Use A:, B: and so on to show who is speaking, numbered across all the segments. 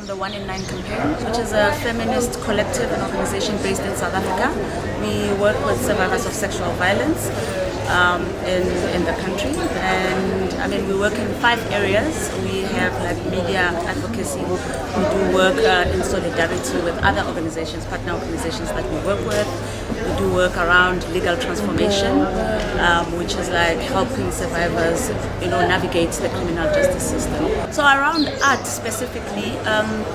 A: from the 1 in 9 campaign, which is a feminist collective and organization based in South Africa. We work with survivors of sexual violence in the country, and I mean we work in 5 areas. We have like media advocacy. We do work in solidarity with other organizations, partner organizations that we work with. We do work around legal transformation, which is like helping survivors, navigate the criminal justice system. So around art specifically,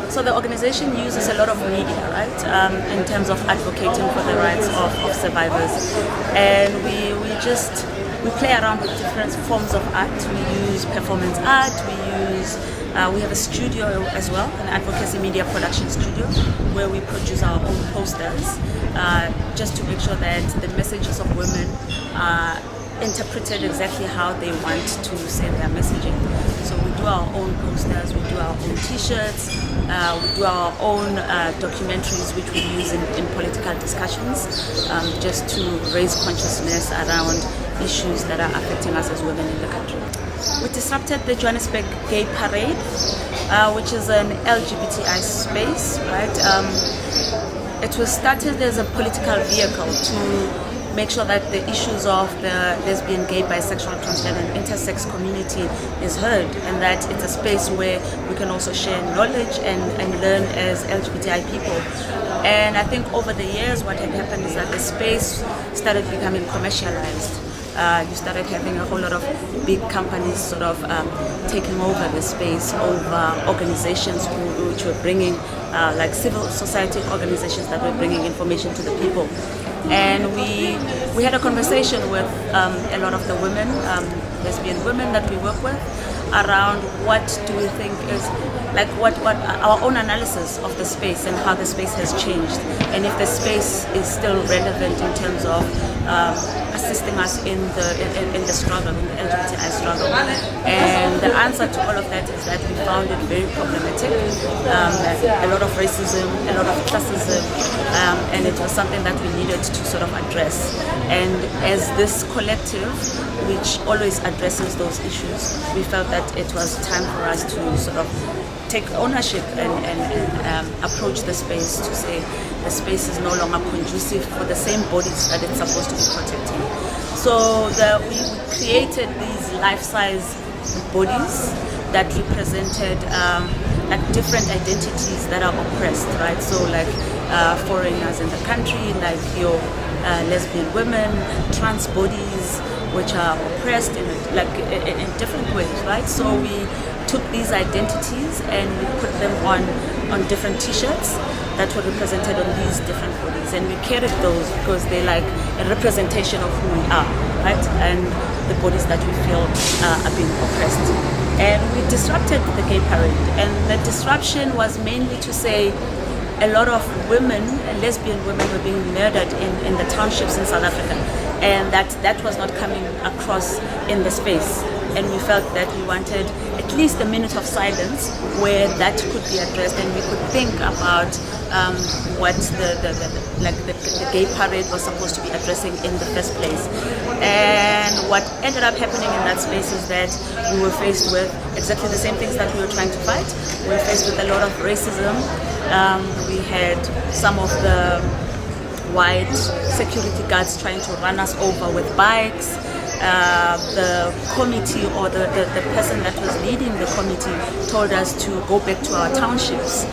A: so the organization uses a lot of media, right, in terms of advocating for the rights of survivors, and we play around with different forms of art. We use performance art. We have a studio as well, an advocacy media production studio, where we produce our own posters, just to make sure that the messages of women are interpreted exactly how they want to say their messaging. So we do our own posters, we do our own t-shirts, we do our own documentaries which we use in political discussions, just to raise consciousness around issues that are affecting us as women in the country. We disrupted the Johannesburg Gay Parade, which is an LGBTI space, right? It was started as a political vehicle to make sure that the issues of the lesbian, gay, bisexual, transgender and intersex community is heard, and that it's a space where we can also share knowledge and learn as LGBTI people. And I think over the years what had happened is that the space started becoming commercialized. You started having a whole lot of big companies sort of taking over the space, over organizations which were bringing, like civil society organizations that were bringing information to the people. And we had a conversation with a lot of the women, lesbian women that we work with, around what do we think is, like what our own analysis of the space and how the space has changed, and if the space is still relevant in terms of assisting us in the struggle, in the LGBTI struggle. And the answer to all of that is that we found it very problematic. A lot of racism, a lot of classism, and it was something that we needed to sort of address. And as this collective, which always addresses those issues, we felt that it was time for us to sort of take ownership and approach the space to say the space is no longer conducive for the same bodies that it's supposed to be protecting. So we created these life-size bodies that represented like different identities that are oppressed, right? So like foreigners in the country, like your lesbian women, trans bodies, which are oppressed in different ways, right? So we took these identities and we put them on different t-shirts that were represented on these different bodies, and we carried those because they're like a representation of who we are, right? And the bodies that we feel are being oppressed. And we disrupted the gay parade, and the disruption was mainly to say a lot of women, lesbian women, were being murdered in the townships in South Africa, and that was not coming across in the space. And we felt that we wanted at least a minute of silence where that could be addressed, and we could think about what the gay parade was supposed to be addressing in the first place. And what ended up happening in that space is that we were faced with exactly the same things that we were trying to fight. We were faced with a lot of racism. We had some of the white security guards trying to run us over with bikes. The committee, or the person that was leading the committee, told us to go back to our townships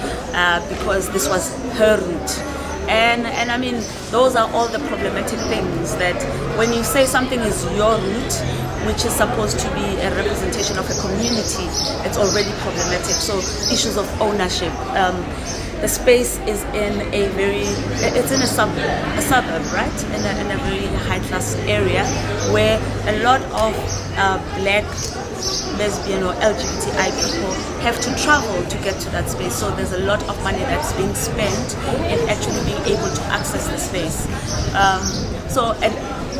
A: because this was her route. And I mean, those are all the problematic things, that when you say something is your route, which is supposed to be a representation of a community, it's already problematic. So issues of ownership. The space is in a suburb, right? In a very high class area where a lot of black, lesbian or LGBTI people have to travel to get to that space. So there's a lot of money that's being spent in actually being able to access the space.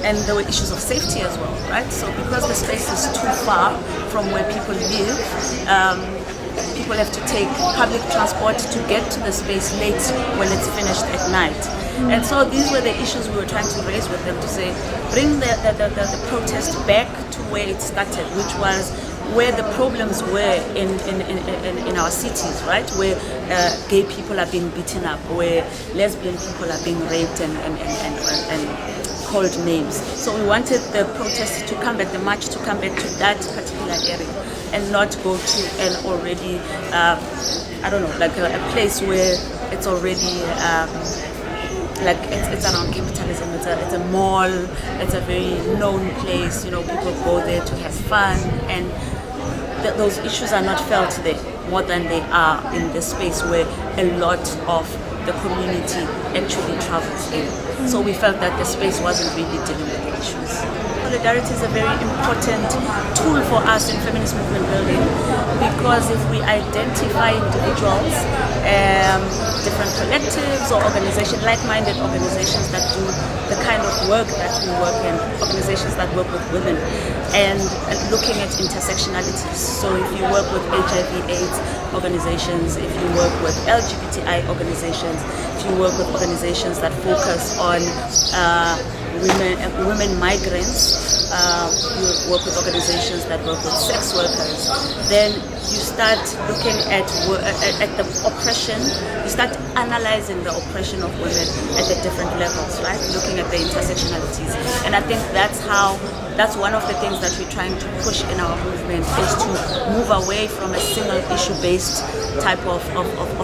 A: And there were issues of safety as well, right? So because the space is too far from where people live, people have to take public transport to get to the space late when it's finished at night. And so these were the issues we were trying to raise with them, to say, bring the protest back to where it started, which was where the problems were in our cities, right? Where gay people are being beaten up, where lesbian people are being raped and called names. So we wanted the protest to come back, the march to come back to that particular area and not go to an already, I don't know, like a place where it's already, like it's around capitalism. It's a mall. It's a very known place. You know, people go there to have fun, and those issues are not felt there more than they are in the space where a lot of the community actually travels in. So we felt that the space wasn't really dealing with the issues. Solidarity is a very important tool for us in feminist movement building, because if we identify individuals, different collectives or organizations, like-minded organizations that do the kind of work that we work in, organizations that work with women, and looking at intersectionalities. So if you work with HIV/AIDS organizations, if you work with LGBTI organizations, if you work with organizations that focus on women migrants, you work with organizations that work with sex workers, then you start looking at the oppression, you start analyzing the oppression of women at the different levels, right? Looking at the intersectionalities. And I think that's one of the things that we're trying to push in our movement, is to move away from a single issue-based type of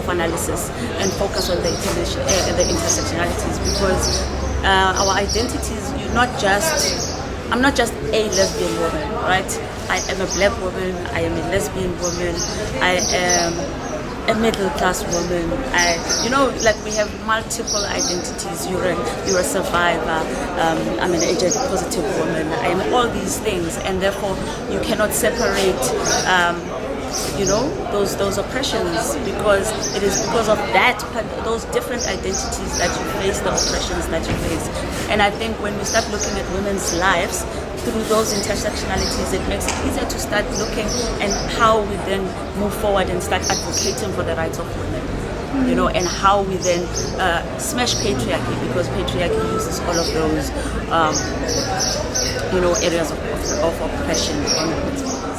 A: analysis and focus on the intersectionalities, because our identities, I'm not just a lesbian woman, right? I am a black woman, I am a lesbian woman, I am a middle class woman. We have multiple identities. You're a survivor. I'm an HIV positive woman. I am all these things, and therefore you cannot separate those oppressions, because it is because of those different identities that you face the oppressions that you face. And I think when we start looking at women's lives through those intersectionalities, it makes it easier to start looking and how we then move forward and start advocating for the rights of women, and how we then smash patriarchy, because patriarchy uses all of those, areas of oppression on women.